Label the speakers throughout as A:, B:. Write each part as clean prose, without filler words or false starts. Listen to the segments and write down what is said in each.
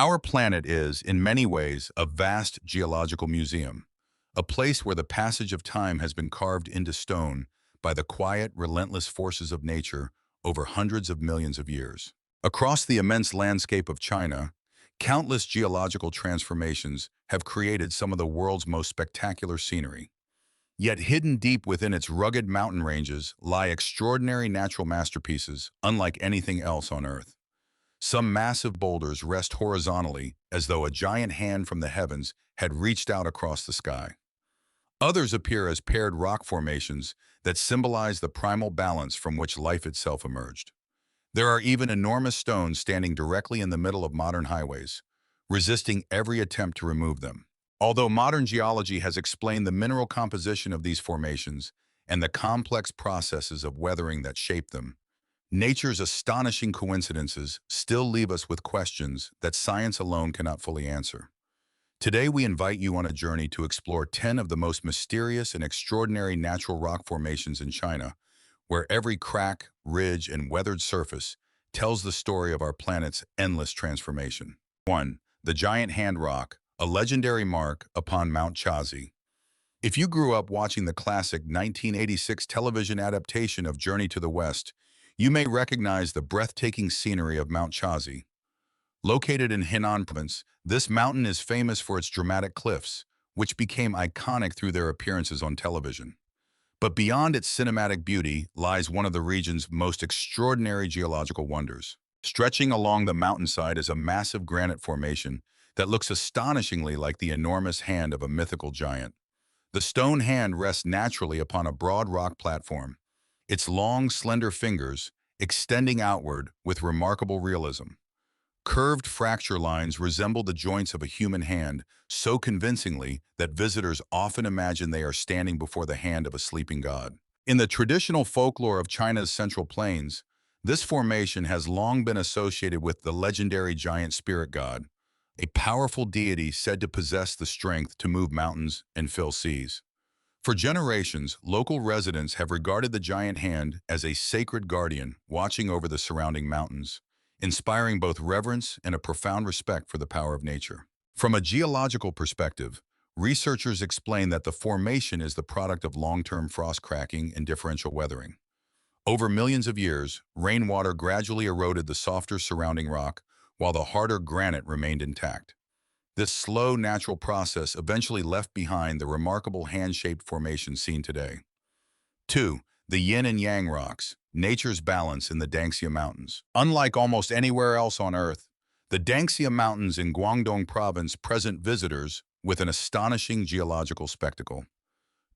A: Our planet is, in many ways, a vast geological museum, a place where the passage of time has been carved into stone by the quiet, relentless forces of nature over hundreds of millions of years. Across the immense landscape of China, countless geological transformations have created some of the world's most spectacular scenery. Yet hidden deep within its rugged mountain ranges lie extraordinary natural masterpieces unlike anything else on Earth. Some massive boulders rest horizontally as though a giant hand from the heavens had reached out across the sky. Others appear as paired rock formations that symbolize the primal balance from which life itself emerged. There are even enormous stones standing directly in the middle of modern highways, resisting every attempt to remove them. Although modern geology has explained the mineral composition of these formations and the complex processes of weathering that shape them, nature's astonishing coincidences still leave us with questions that science alone cannot fully answer. Today, we invite you on a journey to explore 10 of the most mysterious and extraordinary natural rock formations in China, where every crack, ridge, and weathered surface tells the story of our planet's endless transformation. 1. The Giant Hand Rock, a legendary mark upon Mount Chazi. If you grew up watching the classic 1986 television adaptation of Journey to the West, you may recognize the breathtaking scenery of Mount Chazi. Located in Henan province, this mountain is famous for its dramatic cliffs, which became iconic through their appearances on television. But beyond its cinematic beauty lies one of the region's most extraordinary geological wonders. Stretching along the mountainside is a massive granite formation that looks astonishingly like the enormous hand of a mythical giant. The stone hand rests naturally upon a broad rock platform, its long, slender fingers extending outward with remarkable realism. Curved fracture lines resemble the joints of a human hand so convincingly that visitors often imagine they are standing before the hand of a sleeping god. In the traditional folklore of China's Central Plains, this formation has long been associated with the legendary giant spirit god, a powerful deity said to possess the strength to move mountains and fill seas. For generations, local residents have regarded the giant hand as a sacred guardian watching over the surrounding mountains, inspiring both reverence and a profound respect for the power of nature. From a geological perspective, researchers explain that the formation is the product of long-term frost cracking and differential weathering. Over millions of years, rainwater gradually eroded the softer surrounding rock, while the harder granite remained intact. This slow, natural process eventually left behind the remarkable hand-shaped formation seen today. 2. The Yin and Yang rocks, nature's balance in the Dangxia Mountains. Unlike almost anywhere else on Earth, the Dangxia Mountains in Guangdong Province present visitors with an astonishing geological spectacle.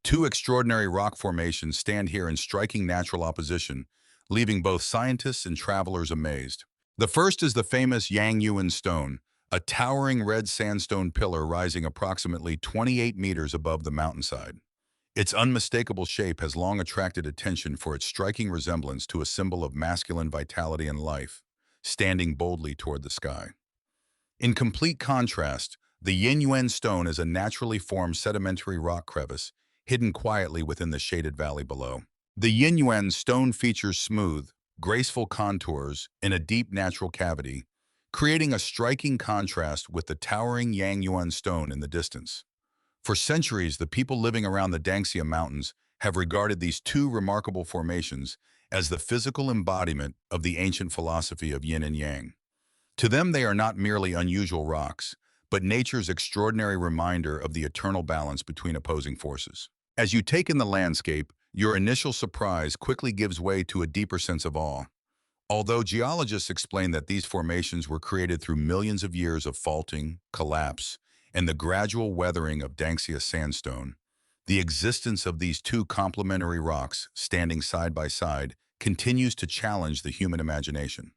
A: Two extraordinary rock formations stand here in striking natural opposition, leaving both scientists and travelers amazed. The first is the famous Yang Yuan stone, a towering red sandstone pillar rising approximately 28 meters above the mountainside. Its unmistakable shape has long attracted attention for its striking resemblance to a symbol of masculine vitality and life, standing boldly toward the sky. In complete contrast, the Yin Yuan stone is a naturally formed sedimentary rock crevice hidden quietly within the shaded valley below. The Yin Yuan stone features smooth, graceful contours in a deep natural cavity, creating a striking contrast with the towering Yang Yuan stone in the distance. For centuries, the people living around the Dangxia Mountains have regarded these two remarkable formations as the physical embodiment of the ancient philosophy of yin and yang. To them, they are not merely unusual rocks, but nature's extraordinary reminder of the eternal balance between opposing forces. As you take in the landscape, your initial surprise quickly gives way to a deeper sense of awe. Although geologists explain that these formations were created through millions of years of faulting, collapse, and the gradual weathering of Dangxia sandstone, the existence of these two complementary rocks standing side by side continues to challenge the human imagination.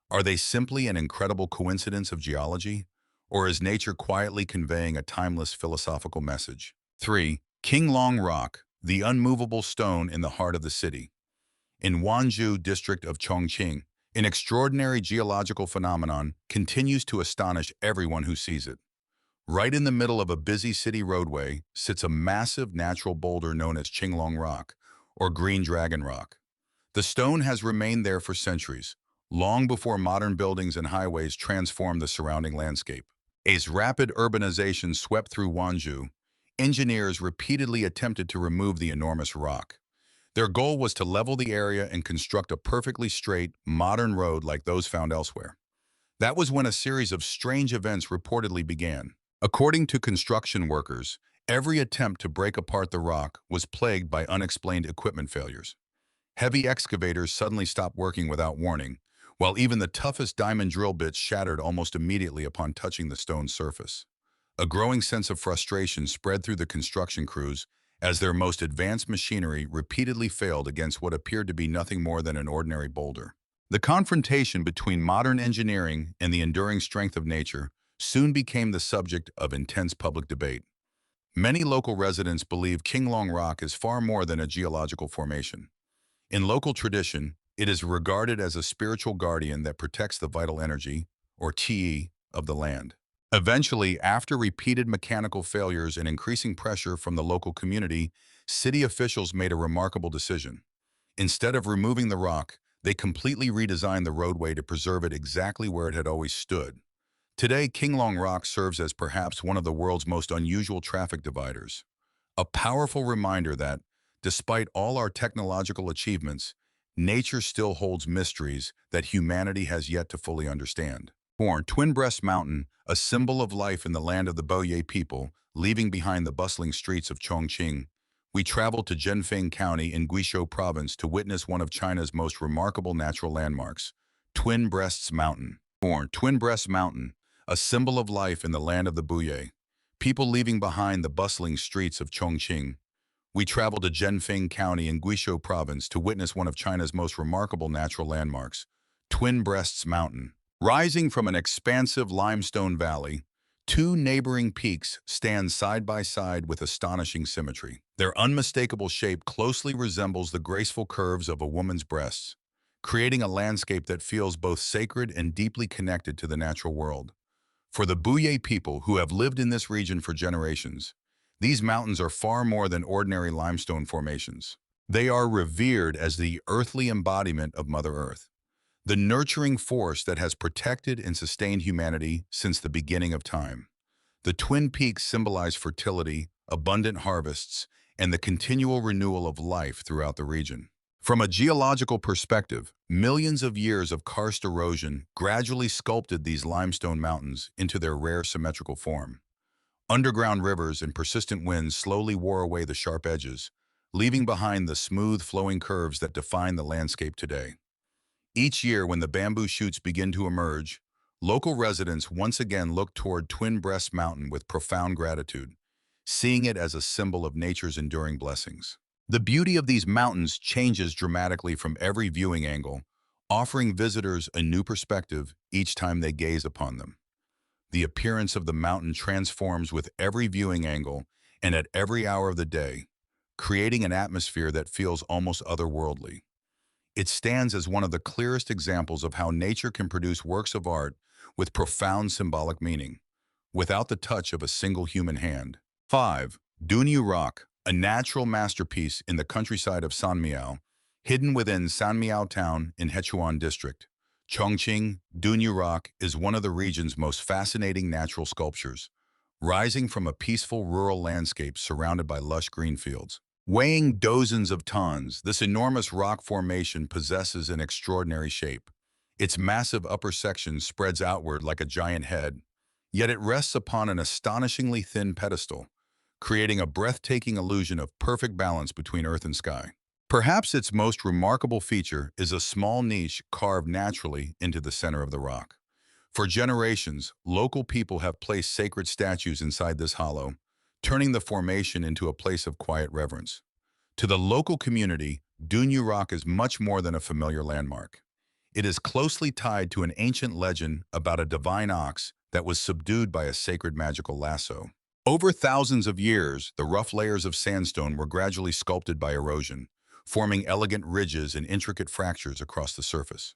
A: Are they simply an incredible coincidence of geology, or is nature quietly conveying a timeless philosophical message? 3. Qinglong Rock, the unmovable stone in the heart of the city. In Wanzhou district of Chongqing, an extraordinary geological phenomenon continues to astonish everyone who sees it. Right in the middle of a busy city roadway sits a massive natural boulder known as Qinglong Rock, or Green Dragon Rock. The stone has remained there for centuries, long before modern buildings and highways transformed the surrounding landscape. As rapid urbanization swept through Wanzhou, engineers repeatedly attempted to remove the enormous rock. Their goal was to level the area and construct a perfectly straight, modern road like those found elsewhere. That was when a series of strange events reportedly began. According to construction workers, every attempt to break apart the rock was plagued by unexplained equipment failures. Heavy excavators suddenly stopped working without warning, while even the toughest diamond drill bits shattered almost immediately upon touching the stone's surface. A growing sense of frustration spread through the construction crews as their most advanced machinery repeatedly failed against what appeared to be nothing more than an ordinary boulder. The confrontation between modern engineering and the enduring strength of nature soon became the subject of intense public debate. Many local residents believe Qinglong Rock is far more than a geological formation. In local tradition, it is regarded as a spiritual guardian that protects the vital energy, or qi, of the land. Eventually, after repeated mechanical failures and increasing pressure from the local community, city officials made a remarkable decision. Instead of removing the rock, they completely redesigned the roadway to preserve it exactly where it had always stood. Today, Qinglong Rock serves as perhaps one of the world's most unusual traffic dividers. A powerful reminder that, despite all our technological achievements, nature still holds mysteries that humanity has yet to fully understand. Born Twin Breast Mountain, a symbol of life in the land of the Boye people, leaving behind the bustling streets of Chongqing, we traveled to Zhenfeng County in Guizhou Province to witness one of China's most remarkable natural landmarks, Twin Breasts Mountain. Born Twin Breast Mountain, a symbol of life in the land of the Boye people leaving behind the bustling streets of Chongqing, we traveled to Zhenfeng County in Guizhou Province to witness one of China's most remarkable natural landmarks, Twin Breasts Mountain. Rising from an expansive limestone valley, two neighboring peaks stand side by side with astonishing symmetry. Their unmistakable shape closely resembles the graceful curves of a woman's breasts, creating a landscape that feels both sacred and deeply connected to the natural world. For the Boye people who have lived in this region for generations, these mountains are far more than ordinary limestone formations. They are revered as the earthly embodiment of Mother Earth, the nurturing force that has protected and sustained humanity since the beginning of time. The Twin Peaks symbolize fertility, abundant harvests, and the continual renewal of life throughout the region. From a geological perspective, millions of years of karst erosion gradually sculpted these limestone mountains into their rare symmetrical form. Underground rivers and persistent winds slowly wore away the sharp edges, leaving behind the smooth, flowing curves that define the landscape today. Each year, when the bamboo shoots begin to emerge, local residents once again look toward Twin Breast Mountain with profound gratitude, seeing it as a symbol of nature's enduring blessings. The beauty of these mountains changes dramatically from every viewing angle, offering visitors a new perspective each time they gaze upon them. The appearance of the mountain transforms with every viewing angle and at every hour of the day, creating an atmosphere that feels almost otherworldly. It stands as one of the clearest examples of how nature can produce works of art with profound symbolic meaning, without the touch of a single human hand. 5. Dunyu Rock, a natural masterpiece in the countryside of Sanmiao, hidden within Sanmiao Town in Hechuan District. Chongqing, Dunyu Rock is one of the region's most fascinating natural sculptures, rising from a peaceful rural landscape surrounded by lush green fields. Weighing dozens of tons, this enormous rock formation possesses an extraordinary shape. Its massive upper section spreads outward like a giant head, yet it rests upon an astonishingly thin pedestal, creating a breathtaking illusion of perfect balance between earth and sky. Perhaps its most remarkable feature is a small niche carved naturally into the center of the rock. For generations, local people have placed sacred statues inside this hollow, turning the formation into a place of quiet reverence. To the local community, Dunyu Rock is much more than a familiar landmark. It is closely tied to an ancient legend about a divine ox that was subdued by a sacred magical lasso. Over thousands of years, the rough layers of sandstone were gradually sculpted by erosion, forming elegant ridges and intricate fractures across the surface.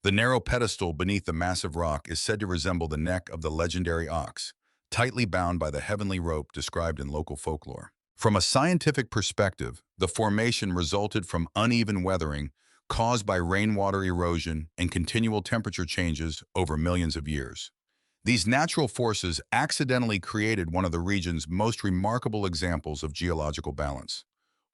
A: The narrow pedestal beneath the massive rock is said to resemble the neck of the legendary ox, tightly bound by the heavenly rope described in local folklore. From a scientific perspective, the formation resulted from uneven weathering, caused by rainwater erosion and continual temperature changes over millions of years. These natural forces accidentally created one of the region's most remarkable examples of geological balance.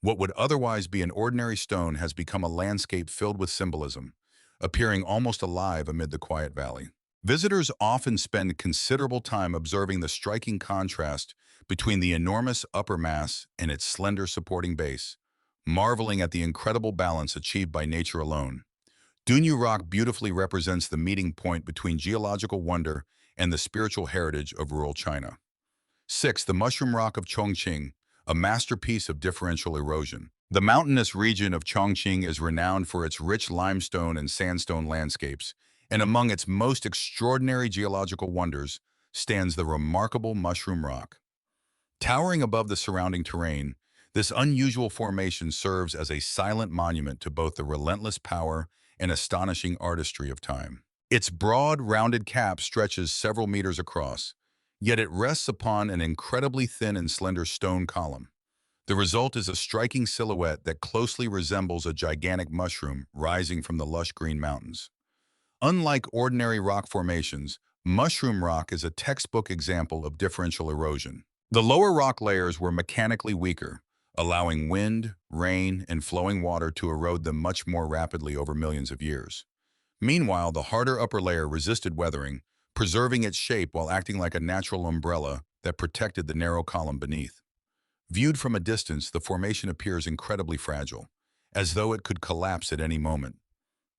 A: What would otherwise be an ordinary stone has become a landscape filled with symbolism, appearing almost alive amid the quiet valley. Visitors often spend considerable time observing the striking contrast between the enormous upper mass and its slender supporting base, marveling at the incredible balance achieved by nature alone. Dunyu Rock beautifully represents the meeting point between geological wonder and the spiritual heritage of rural China. 6. The Mushroom Rock of Chongqing, a masterpiece of differential erosion. The mountainous region of Chongqing is renowned for its rich limestone and sandstone landscapes, and among its most extraordinary geological wonders stands the remarkable Mushroom Rock. Towering above the surrounding terrain, this unusual formation serves as a silent monument to both the relentless power and astonishing artistry of time. Its broad, rounded cap stretches several meters across, yet it rests upon an incredibly thin and slender stone column. The result is a striking silhouette that closely resembles a gigantic mushroom rising from the lush green mountains. Unlike ordinary rock formations, mushroom rock is a textbook example of differential erosion. The lower rock layers were mechanically weaker, allowing wind, rain, and flowing water to erode them much more rapidly over millions of years. Meanwhile, the harder upper layer resisted weathering, preserving its shape while acting like a natural umbrella that protected the narrow column beneath. Viewed from a distance, the formation appears incredibly fragile, as though it could collapse at any moment.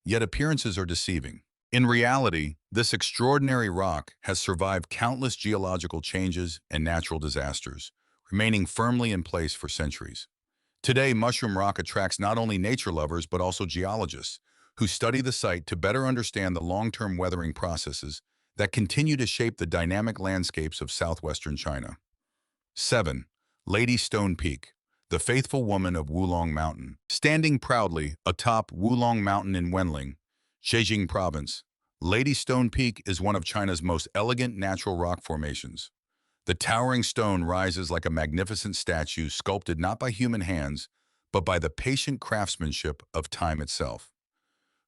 A: Yet appearances are deceiving. In reality, this extraordinary rock has survived countless geological changes and natural disasters, remaining firmly in place for centuries. Today, Mushroom Rock attracts not only nature lovers but also geologists, who study the site to better understand the long-term weathering processes that continue to shape the dynamic landscapes of southwestern China. 7. Lady Stone Peak, the faithful woman of Wulong Mountain. Standing proudly atop Wulong Mountain in Wenling, Zhejiang Province, Lady Stone Peak is one of China's most elegant natural rock formations. The towering stone rises like a magnificent statue sculpted not by human hands, but by the patient craftsmanship of time itself.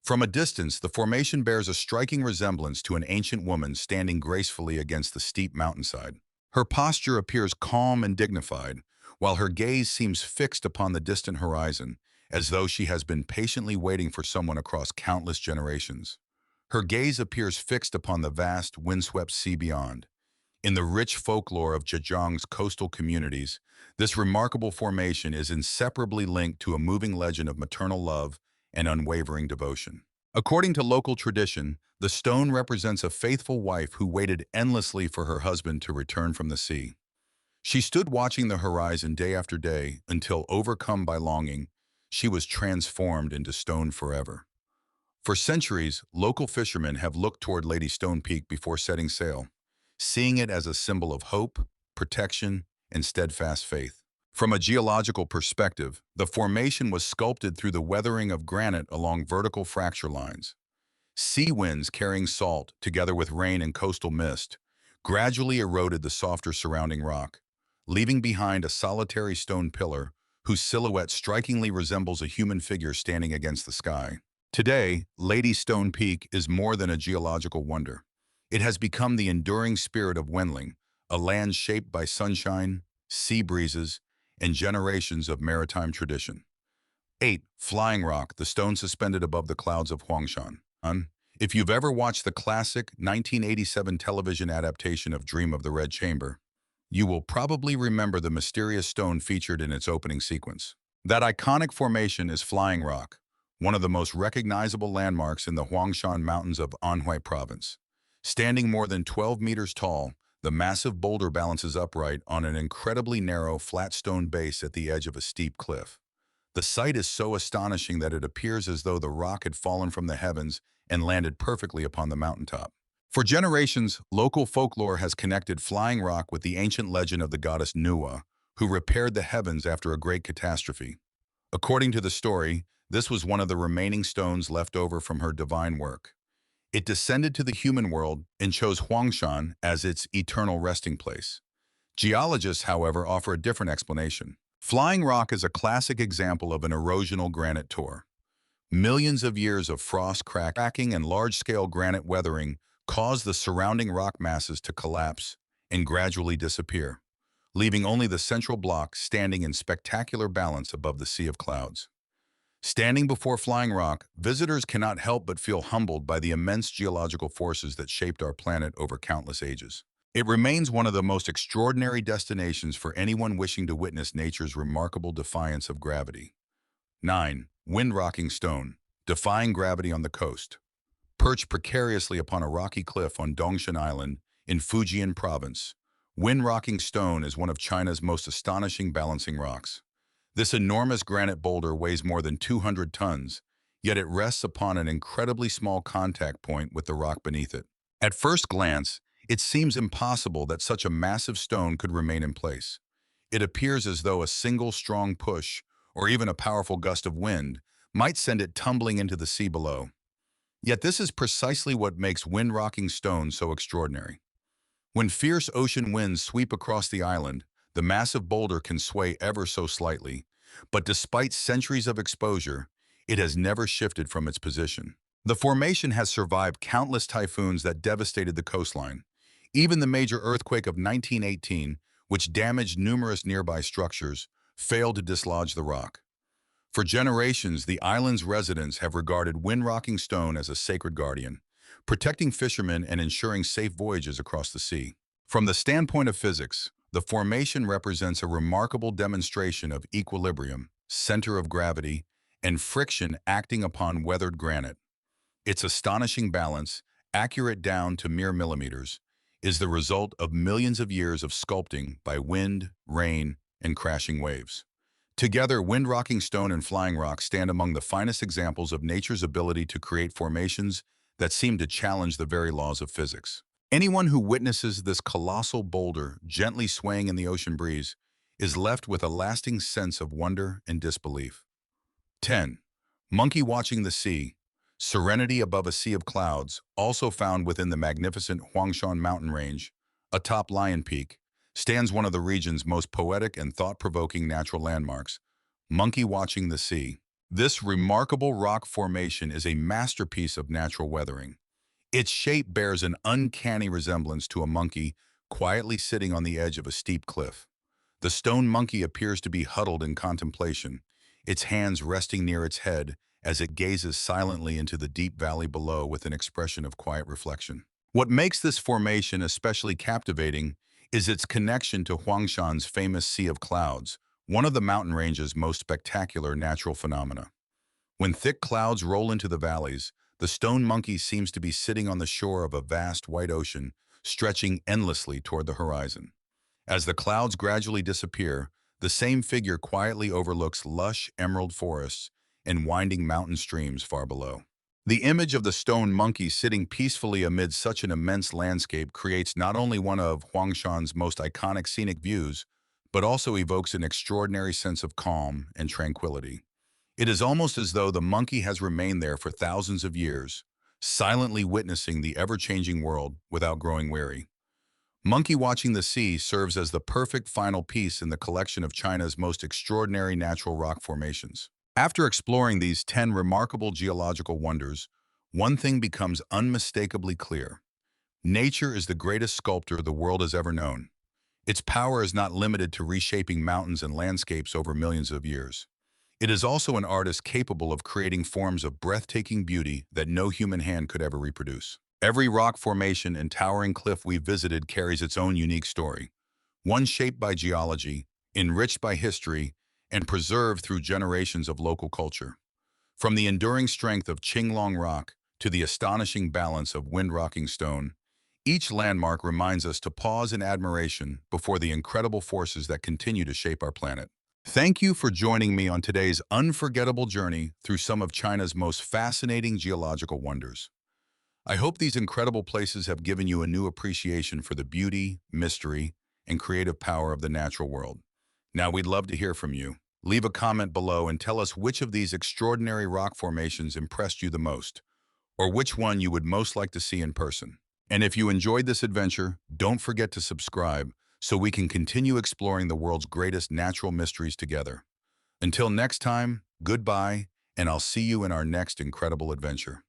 A: From a distance, the formation bears a striking resemblance to an ancient woman standing gracefully against the steep mountainside. Her posture appears calm and dignified, while her gaze seems fixed upon the distant horizon, as though she has been patiently waiting for someone across countless generations. Her gaze appears fixed upon the vast, windswept sea beyond. In the rich folklore of Zhejiang's coastal communities, this remarkable formation is inseparably linked to a moving legend of maternal love and unwavering devotion. According to local tradition, the stone represents a faithful wife who waited endlessly for her husband to return from the sea. She stood watching the horizon day after day until, overcome by longing, she was transformed into stone forever. For centuries, local fishermen have looked toward Lady Stone Peak before setting sail, seeing it as a symbol of hope, protection, and steadfast faith. From a geological perspective, the formation was sculpted through the weathering of granite along vertical fracture lines. Sea winds carrying salt, together with rain and coastal mist, gradually eroded the softer surrounding rock, leaving behind a solitary stone pillar whose silhouette strikingly resembles a human figure standing against the sky. Today, Lady Stone Peak is more than a geological wonder. It has become the enduring spirit of Wenling, a land shaped by sunshine, sea breezes, and generations of maritime tradition. 8. Flying Rock, the stone suspended above the clouds of Huangshan. If you've ever watched the classic 1987 television adaptation of Dream of the Red Chamber, you will probably remember the mysterious stone featured in its opening sequence. That iconic formation is Flying Rock, one of the most recognizable landmarks in the Huangshan Mountains of Anhui Province. Standing more than 12 meters tall, the massive boulder balances upright on an incredibly narrow, flat stone base at the edge of a steep cliff. The sight is so astonishing that it appears as though the rock had fallen from the heavens and landed perfectly upon the mountaintop. For generations, local folklore has connected Flying Rock with the ancient legend of the goddess Nuwa, who repaired the heavens after a great catastrophe. According to the story, this was one of the remaining stones left over from her divine work. It descended to the human world and chose Huangshan as its eternal resting place. Geologists, however, offer a different explanation. Flying Rock is a classic example of an erosional granite tor. Millions of years of frost cracking and large-scale granite weathering caused the surrounding rock masses to collapse and gradually disappear, leaving only the central block standing in spectacular balance above the sea of clouds. Standing before Flying Rock, visitors cannot help but feel humbled by the immense geological forces that shaped our planet over countless ages. It remains one of the most extraordinary destinations for anyone wishing to witness nature's remarkable defiance of gravity. 9. Wind-rocking stone, defying gravity on the coast. Perched precariously upon a rocky cliff on Dongshan Island in Fujian province, wind-rocking stone is one of China's most astonishing balancing rocks. This enormous granite boulder weighs more than 200 tons, yet it rests upon an incredibly small contact point with the rock beneath it. At first glance, it seems impossible that such a massive stone could remain in place. It appears as though a single strong push, or even a powerful gust of wind, might send it tumbling into the sea below. Yet this is precisely what makes wind-rocking stone so extraordinary. When fierce ocean winds sweep across the island, the massive boulder can sway ever so slightly, but despite centuries of exposure, it has never shifted from its position. The formation has survived countless typhoons that devastated the coastline. Even the major earthquake of 1918, which damaged numerous nearby structures, failed to dislodge the rock. For generations, the island's residents have regarded wind-rocking stone as a sacred guardian, protecting fishermen and ensuring safe voyages across the sea. From the standpoint of physics, the formation represents a remarkable demonstration of equilibrium, center of gravity, and friction acting upon weathered granite. Its astonishing balance, accurate down to mere millimeters, is the result of millions of years of sculpting by wind, rain, and crashing waves. Together, wind-rocking stone and Flying Rock stand among the finest examples of nature's ability to create formations that seem to challenge the very laws of physics. Anyone who witnesses this colossal boulder gently swaying in the ocean breeze is left with a lasting sense of wonder and disbelief. 10. Monkey watching the sea. Serenity above a sea of clouds, also found within the magnificent Huangshan mountain range, atop Lion Peak, stands one of the region's most poetic and thought-provoking natural landmarks, monkey watching the sea. This remarkable rock formation is a masterpiece of natural weathering. Its shape bears an uncanny resemblance to a monkey quietly sitting on the edge of a steep cliff. The stone monkey appears to be huddled in contemplation, its hands resting near its head as it gazes silently into the deep valley below with an expression of quiet reflection. What makes this formation especially captivating is its connection to Huangshan's famous Sea of Clouds, one of the mountain range's most spectacular natural phenomena. When thick clouds roll into the valleys, the stone monkey seems to be sitting on the shore of a vast white ocean, stretching endlessly toward the horizon. As the clouds gradually disappear, the same figure quietly overlooks lush emerald forests and winding mountain streams far below. The image of the stone monkey sitting peacefully amid such an immense landscape creates not only one of Huangshan's most iconic scenic views, but also evokes an extraordinary sense of calm and tranquility. It is almost as though the monkey has remained there for thousands of years, silently witnessing the ever-changing world without growing weary. Monkey watching the sea serves as the perfect final piece in the collection of China's most extraordinary natural rock formations. After exploring these 10 remarkable geological wonders, one thing becomes unmistakably clear. Nature is the greatest sculptor the world has ever known. Its power is not limited to reshaping mountains and landscapes over millions of years. It is also an artist capable of creating forms of breathtaking beauty that no human hand could ever reproduce. Every rock formation and towering cliff we visited carries its own unique story, one shaped by geology, enriched by history, and preserved through generations of local culture. From the enduring strength of Qinglong Rock to the astonishing balance of wind-rocking stone, each landmark reminds us to pause in admiration before the incredible forces that continue to shape our planet. Thank you for joining me on today's unforgettable journey through some of China's most fascinating geological wonders. I hope these incredible places have given you a new appreciation for the beauty, mystery, and creative power of the natural world. Now we'd love to hear from you. Leave a comment below and tell us which of these extraordinary rock formations impressed you the most, or which one you would most like to see in person. And if you enjoyed this adventure, don't forget to subscribe so we can continue exploring the world's greatest natural mysteries together. Until next time, goodbye, and I'll see you in our next incredible adventure.